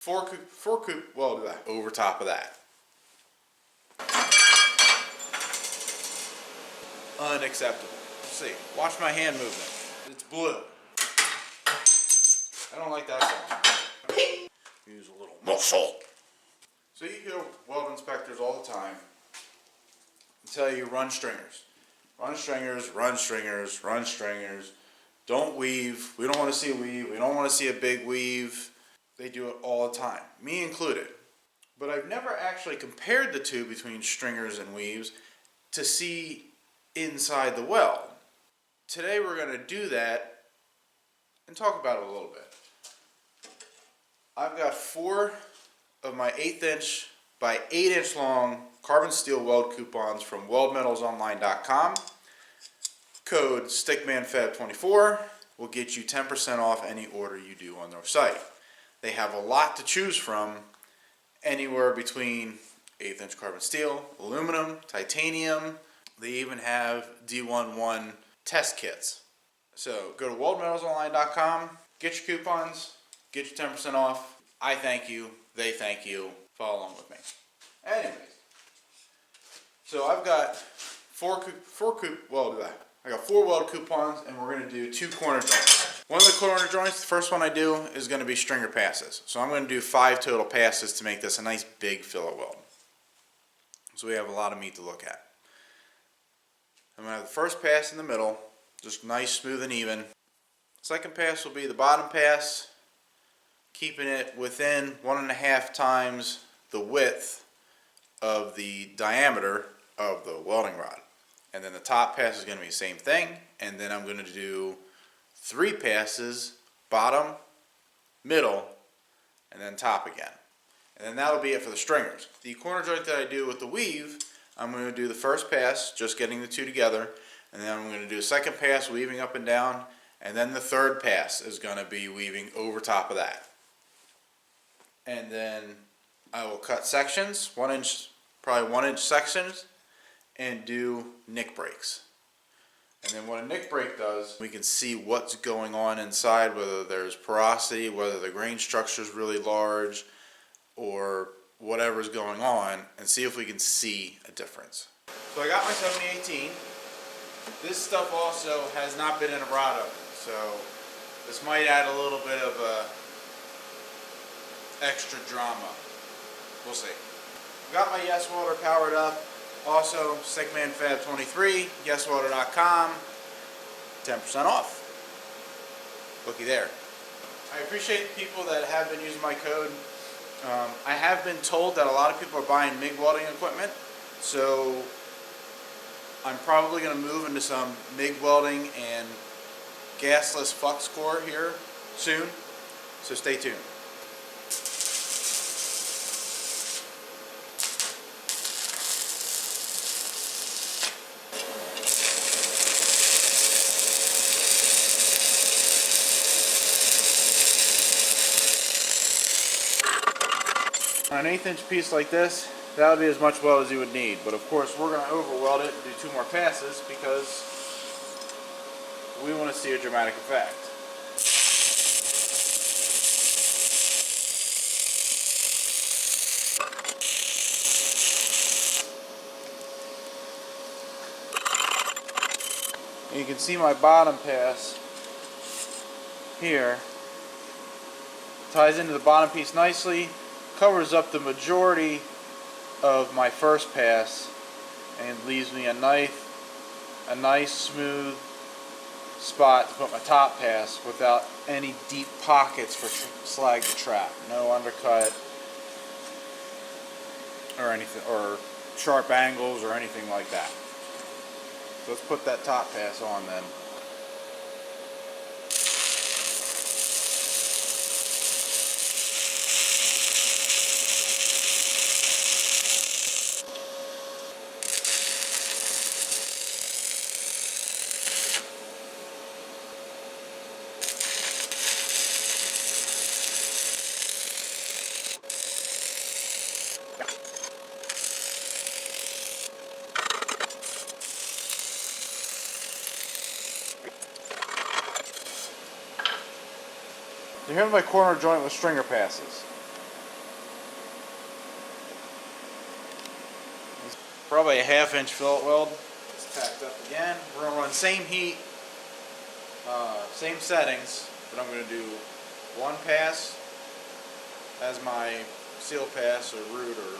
four coup weld over top of that. Unacceptable. Let's see. Watch my hand movement. It's blue. I don't like that sound. Use a little muscle. So you hear weld inspectors all the time tell you run stringers. Run stringers, run stringers, run stringers. Don't weave. We don't want to see a weave. We don't want to see a big weave. They do it all the time, me included. But I've never actually compared the two between stringers and weaves to see inside the weld. Today we're going to do that and talk about it a little bit. I've got 4 of my 1/8 inch by 8 inch long carbon steel weld coupons from weldmetalsonline.com. Code StickmanFab24 will get you 10% off any order you do on their site. They have a lot to choose from, anywhere between 1/8 inch carbon steel, aluminum, titanium. They even have D11 test kits. So go to weldmetalsonline.com, get your coupons, get your 10% off. I thank you, they thank you. Follow along with me. Anyways, so I've got 4 weld coupons, and we're going to do 2 corner joints. One of the corner joints, the first one I do, is going to be stringer passes. So I'm going to do 5 total passes to make this a nice big fillet weld. So we have a lot of meat to look at. I'm going to have the first pass in the middle, just nice, smooth, and even. Second pass will be the bottom pass, keeping it within 1.5 times the width of the diameter of the welding rod. And then the top pass is going to be the same thing. And then I'm going to do 3 passes, bottom, middle, and then top again. And then that'll be it for the stringers. The corner joint that I do with the weave, I'm going to do the first pass, just getting the 2 together. And then I'm going to do a second pass, weaving up and down. And then the third pass is going to be weaving over top of that. And then I will cut sections, probably 1 inch sections, and do nick breaks. And then what a nick break does, we can see what's going on inside, whether there's porosity, whether the grain structure is really large, or whatever's going on, and see if we can see a difference. So I got my 7018. This stuff also has not been in a rod oven, so this might add a little bit of extra drama. We'll see. Got my Yes Welder powered up. Also, StickmanFab23, YesWelder.com, 10% off. Looky there. I appreciate the people that have been using my code. I have been told that a lot of people are buying MIG welding equipment, so I'm probably going to move into some MIG welding and gasless flux core here soon, so stay tuned. On an 1/8 inch piece like this, that would be as much weld as you would need. But of course, we're going to over weld it and do 2 more passes because we want to see a dramatic effect. And you can see my bottom pass here ties into the bottom piece nicely, covers up the majority of my first pass, and leaves me a nice smooth spot to put my top pass without any deep pockets for slag to trap. No undercut or anything, or sharp angles or anything like that. So let's put that top pass on then. So here's my corner joint with stringer passes. probably a 1/2 inch fillet weld. It's tacked up again. We're going to run same heat, same settings, but I'm going to do one pass as my seal pass or root or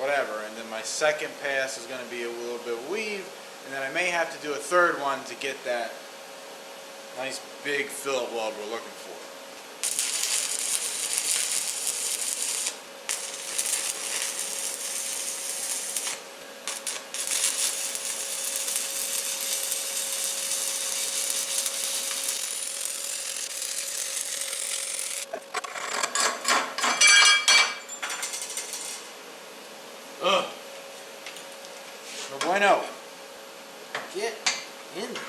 whatever, and then my second pass is going to be a little bit of weave, and then I may have to do a third one to get that nice big fillet weld we're looking for. Ugh. No bueno. Get in there.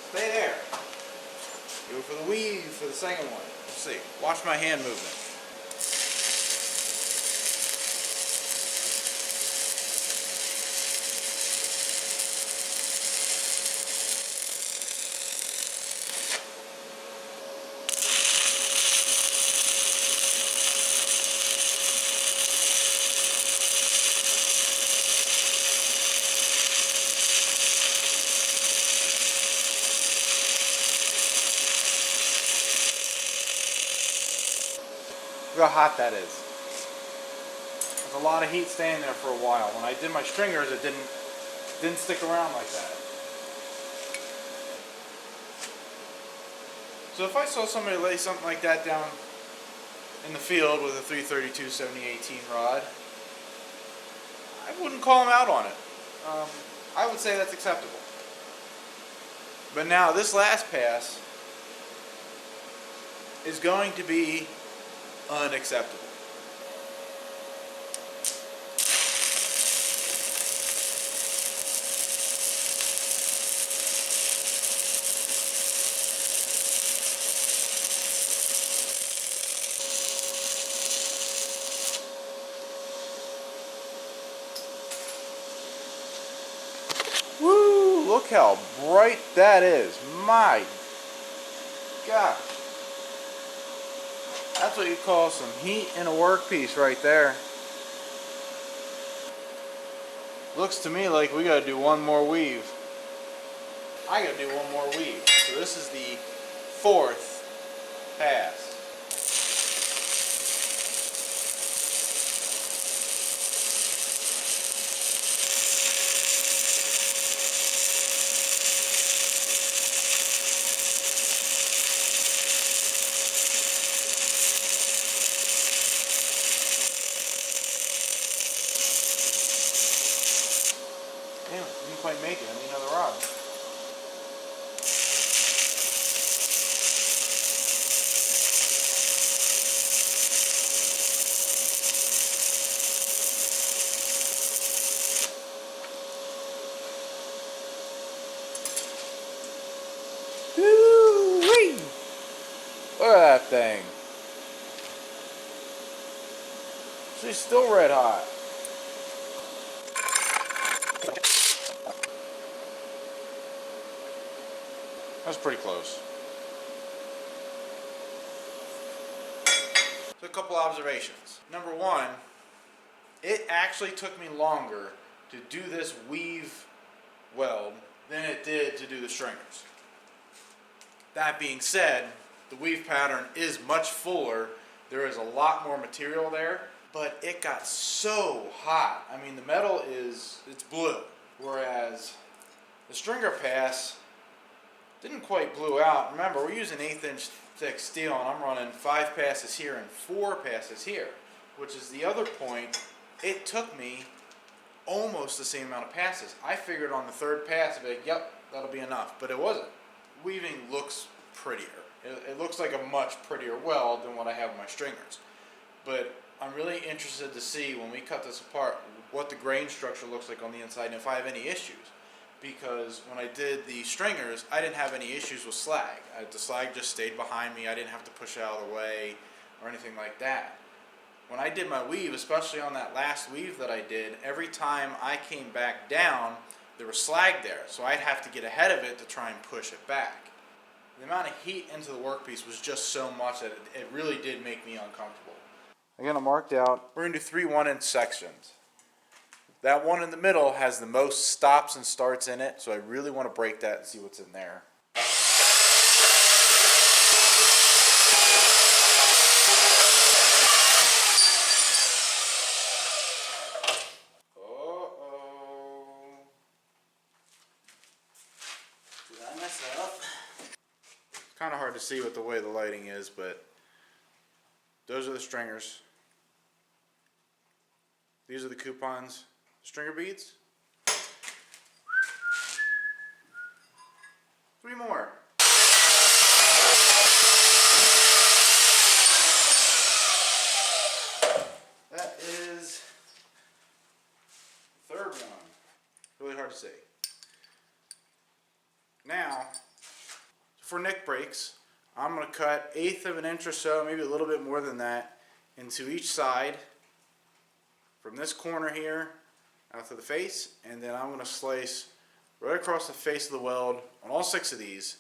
Stay there. Go for the weave for the second one. Let's see. Watch my hand movement. Look how hot that is. There's a lot of heat staying there for a while. When I did my stringers, it didn't stick around like that. So if I saw somebody lay something like that down in the field with a 332 7018 rod, I wouldn't call them out on it. I would say that's acceptable. But now this last pass is going to be unacceptable. Woo! Look how bright that is. My gosh. That's what you call some heat in a workpiece right there. Looks to me like we gotta do one more weave. I gotta do one more weave. So this is the 4th pass. Damn, didn't quite make it. I need another rod. Woo-wee! Look at that thing. She's still red hot. That's pretty close. So a couple observations. Number one, it actually took me longer to do this weave weld than it did to do the stringers. That being said, the weave pattern is much fuller. There is a lot more material there, but it got so hot. I mean, the metal it's blue, whereas the stringer pass didn't quite blew out. Remember, we're using 1/8 inch thick steel, and I'm running 5 passes here and 4 passes here, which is the other point. It took me almost the same amount of passes. I figured on the 3rd pass, I'd be like, yep, that'll be enough, but it wasn't. Weaving looks prettier. It looks like a much prettier weld than what I have with my stringers. But I'm really interested to see when we cut this apart what the grain structure looks like on the inside and if I have any issues. Because when I did the stringers, I didn't have any issues with slag. The slag just stayed behind me. I didn't have to push it out of the way or anything like that. When I did my weave, especially on that last weave that I did, every time I came back down, there was slag there. So I'd have to get ahead of it to try and push it back. The amount of heat into the workpiece was just so much that it really did make me uncomfortable. I'm going to mark out, we're going to do 3 1-inch sections. That one in the middle has the most stops and starts in it, so I really want to break that and see what's in there. Did I mess it up? It's kind of hard to see with the way the lighting is, but those are the stringers. These are the coupons. Stringer beads. 3 more. That is the third one. Really hard to see. Now, for nick breaks, I'm going to cut 1/8 of an inch or so, maybe a little bit more than that, into each side from this corner here out to the face, and then I'm going to slice right across the face of the weld on all 6 of these,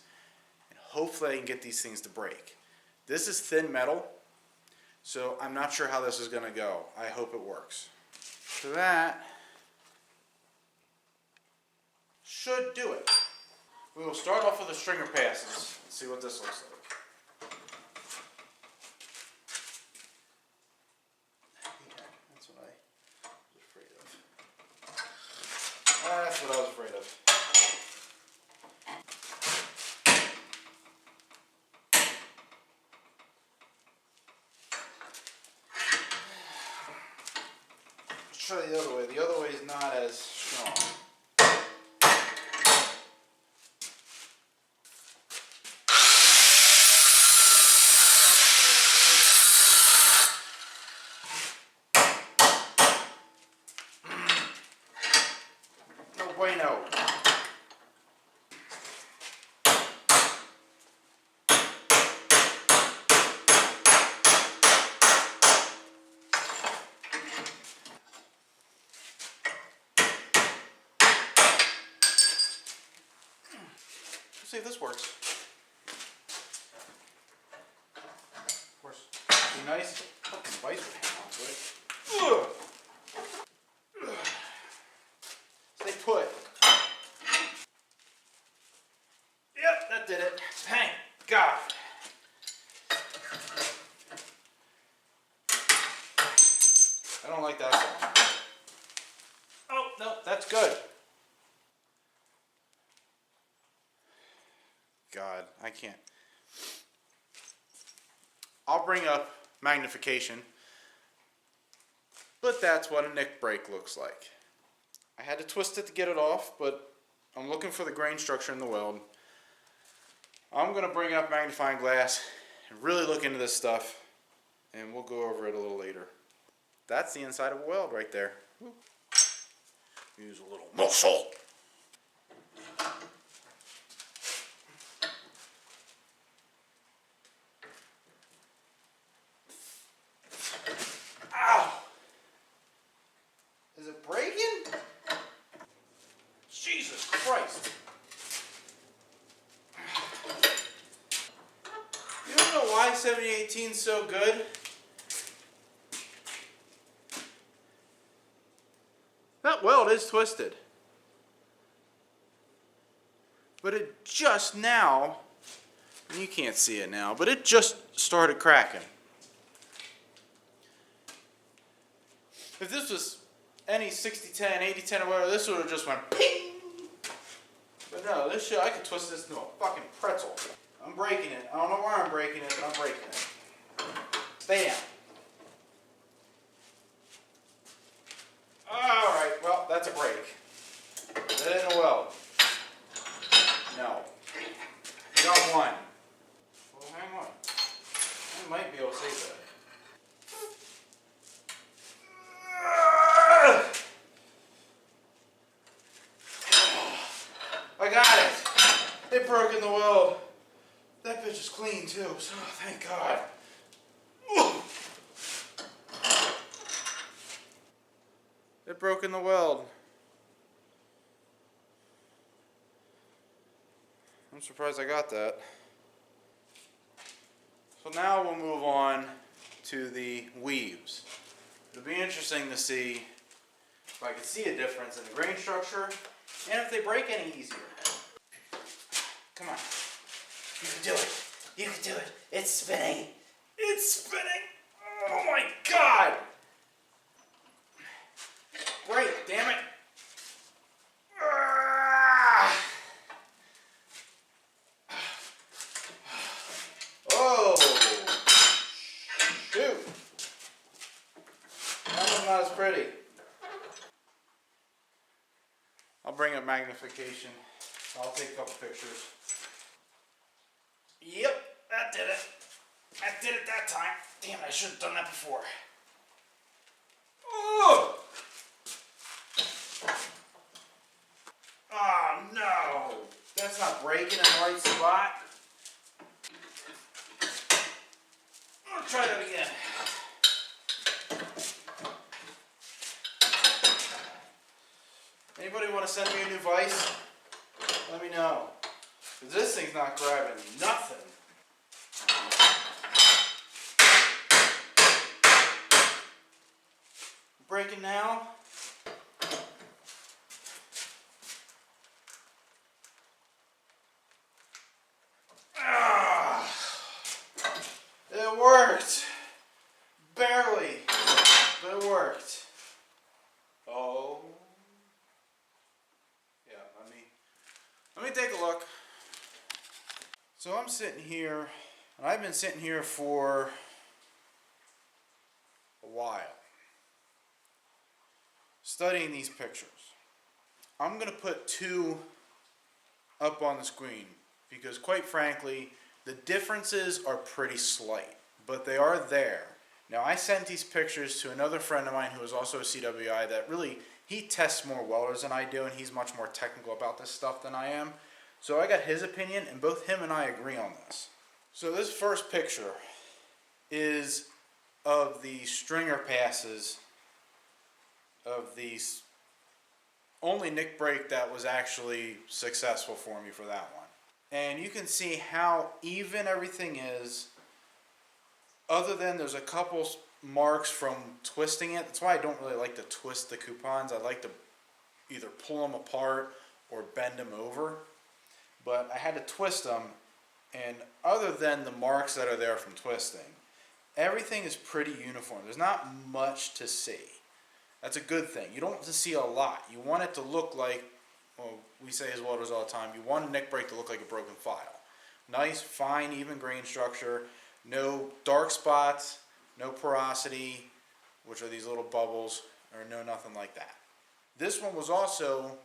and hopefully I can get these things to break. This is thin metal, so I'm not sure how this is going to go. I hope it works. So that should do it. We will start off with the stringer passes and see what this looks like. That's what I was afraid of. That's what I was afraid of. Let's try the other way. The other way is not as strong. Bueno. Let's see if this works. Of course, be nice. Fucking spice would hang on to it. Stay put. Yep, that did it. Thank God. I don't like that sound. Oh, no, that's good. God, I can't. I'll bring up magnification, but that's what a nick break looks like. I had to twist it to get it off, but I'm looking for the grain structure in the weld. I'm going to bring up magnifying glass and really look into this stuff, and we'll go over it a little later. That's the inside of a weld right there. Use a little muscle. Ow! Is it breaking? Jesus Christ! You don't know why 7018 is so good? That weld is twisted. But it just now, you can't see it now, but it just started cracking. If this was any 60-10, 80-10 or whatever, this would have just went ping! But no, this shit, I could twist this into a fucking pretzel. I'm breaking it. I don't know where I'm breaking it, but I'm breaking it. Stay down. Alright, well, that's a break. That ain't a weld. No. You got one. Well, hang on. I might be able to save that. I got it. It broke in the weld. That bitch is clean too, so thank God. It broke in the weld. I'm surprised I got that. So now we'll move on to the weaves. It'll be interesting to see if I can see a difference in the grain structure and if they break any easier. Come on. You can do it. You can do it. It's spinning. It's spinning. Oh my God. Break, damn it. Oh, shoot. That one's not as pretty. I'll bring up magnification. I'll take a couple pictures. Yep, that did it. That did it that time. Damn, I should have done that before. Oh! Oh no! That's not breaking in the right spot. I'll try that again. Anybody want to send me a new vise? Let me know. Because this thing's not grabbing nothing. Breaking now. It worked. Barely. But it worked. Oh. Yeah, let me take a look. So I'm sitting here, and I've been sitting here for a while, studying these pictures. I'm going to put two up on the screen because, quite frankly, the differences are pretty slight, but they are there. Now, I sent these pictures to another friend of mine who is also a CWI that really, he tests more welders than I do, and he's much more technical about this stuff than I am. So I got his opinion, and both him and I agree on this. So this first picture is of the stringer passes of the only nick break that was actually successful for me for that one. And you can see how even everything is, other than there's a couple marks from twisting it. That's why I don't really like to twist the coupons. I like to either pull them apart or bend them over. But I had to twist them, and other than the marks that are there from twisting, everything is pretty uniform. There's not much to see. That's a good thing. You don't want to see a lot. You want it to look like, well, we say as welders all the time, you want a nick break to look like a broken file. Nice, fine, even grain structure, no dark spots, no porosity, which are these little bubbles, or no nothing like that. This one was also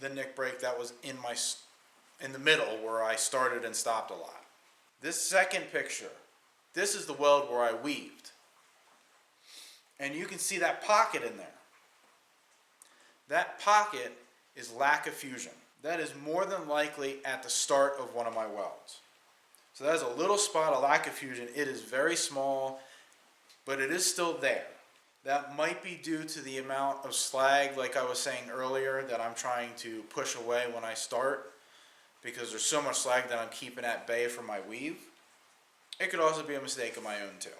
the nick break that was in the middle where I started and stopped a lot. This second picture, this is the weld where I weaved. And you can see that pocket in there. That pocket is lack of fusion. That is more than likely at the start of one of my welds. So that is a little spot of lack of fusion. It is very small, but it is still there. That might be due to the amount of slag, like I was saying earlier, that I'm trying to push away when I start, because there's so much slag that I'm keeping at bay for my weave. It could also be a mistake of my own too.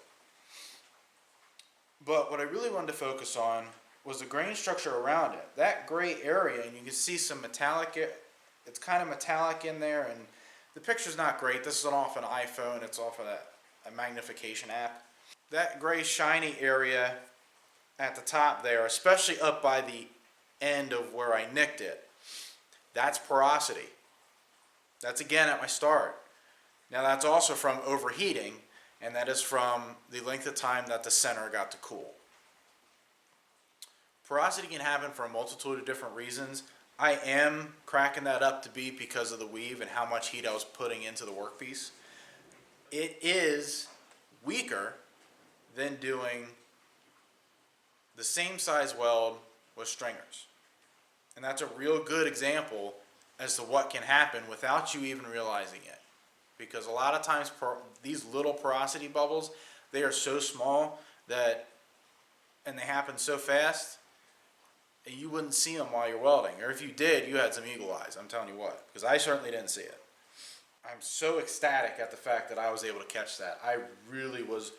But what I really wanted to focus on was the grain structure around it. That gray area, and you can see some metallic, it's kind of metallic in there, and the picture's not great. This is off an iPhone, it's off of a magnification app. That gray shiny area at the top there, especially up by the end of where I nicked it, that's porosity. That's again at my start. Now that's also from overheating, and that is from the length of time that the center got to cool. Porosity can happen for a multitude of different reasons. I am cracking that up to be because of the weave and how much heat I was putting into the workpiece. It is weaker than doing the same size weld with stringers. And that's a real good example as to what can happen without you even realizing it. Because a lot of times these little porosity bubbles, they are so small that, and they happen so fast, you wouldn't see them while you're welding. Or if you did, you had some eagle eyes, I'm telling you what. Because I certainly didn't see it. I'm so ecstatic at the fact that I was able to catch that. I really was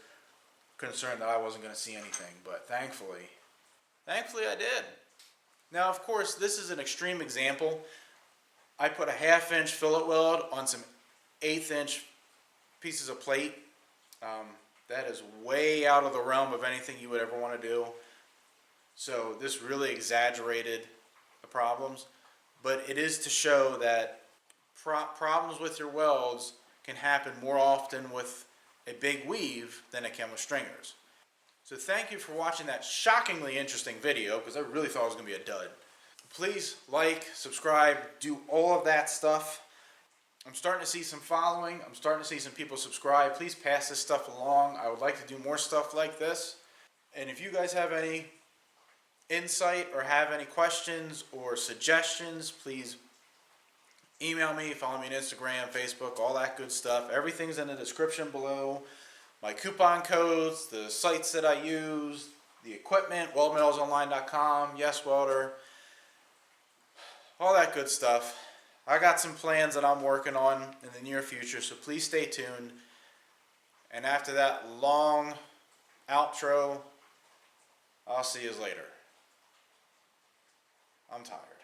concerned that I wasn't going to see anything, but thankfully I did. Now, of course, this is an extreme example. I put a 1/2 inch fillet weld on some 1/8 inch pieces of plate. That is way out of the realm of anything you would ever want to do. So this really exaggerated the problems, but it is to show that problems with your welds can happen more often with a big weave than it can with stringers. So thank you for watching that shockingly interesting video, because I really thought it was going to be a dud. Please like, subscribe, do all of that stuff. I'm starting to see some following. I'm starting to see some people subscribe. Please pass this stuff along. I would like to do more stuff like this. And if you guys have any insight or have any questions or suggestions, please email me, follow me on Instagram, Facebook, all that good stuff. Everything's in the description below. My coupon codes, the sites that I use, the equipment, weldmetalsonline.com, Yes Welder, all that good stuff. I got some plans that I'm working on in the near future, so please stay tuned. And after that long outro, I'll see you later. I'm tired.